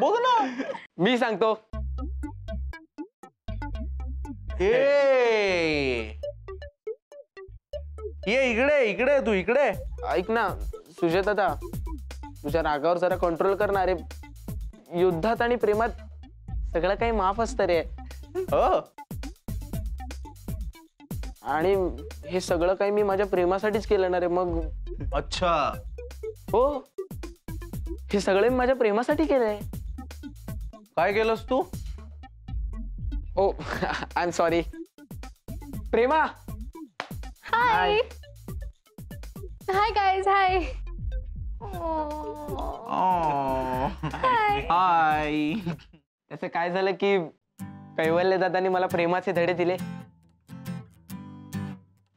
बघ ना. मी सांगतो. ये इकडे इकडे तू इकडे. ऐक ना सुजाता, तुझ्या रागावर जरा कंट्रोल करणार रे. युद्धात आणि प्रेमात सगळं काही माफ असतं रे. हो. आणि हे सगळं काही मी माझ्या प्रेमासाठीच केलं ना रे. मग अच्छा. हो, हे सगळे मी माझ्या प्रेमासाठी केलंय. काय केलंस तू? Oh I am sorry. Prema. Hi hi guys. Hi hi. त्याचं काय झालं की कैवल्य दादांनी मला प्रेमाचे धडे दिले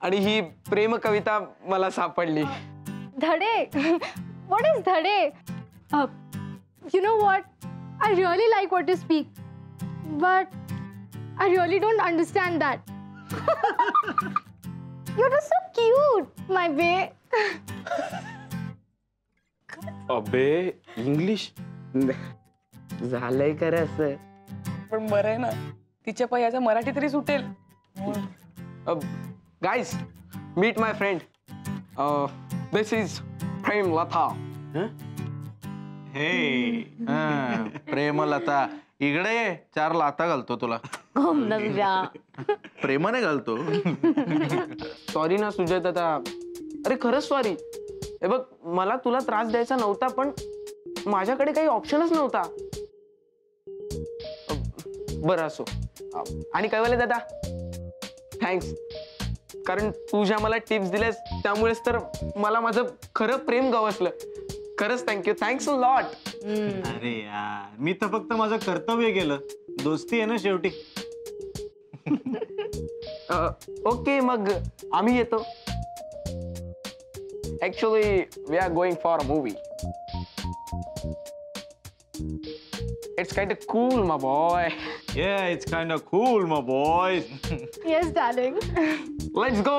आणि ही प्रेम कविता मला सापडली. धडे. What is धडे? You know what? I really like what you speak, but I really don't understand that. You're just so cute, my bae. अबे इंग्लिश झालंय खरं असं. पण बरं आहे ना, तिच्या पायाचा मराठी तरी सुटेल. Guys, meet my friend. This is Premlata. हे प्रेमलता इकडे ये. 4 लाता घालतो तुला. प्रेमाने घालतो. सॉरी ना सुजाता. अरे खरंच सॉरी. हे बघ, मला तुला त्रास द्यायचा नव्हता, पण माझ्याकडे काही ऑप्शनच नव्हता. बरं असो. आणि कैवल्य दादा थँक्स, कारण तू ज्या मला टिप्स दिल्यास त्यामुळेच तर मला माझं खरं प्रेम गवसलं. खरंच थँक्यू. Thanks a lot. अरे यार, मी तर फक्त माझं कर्तव्य केलं. दोस्ती आहे ना शेवटी. ओके, मग आम्ही येतो. Actually we are going for a movie. It's kind of cool my boy. Yeah, it's kind of cool, my boy. Yes, darling. Let's go.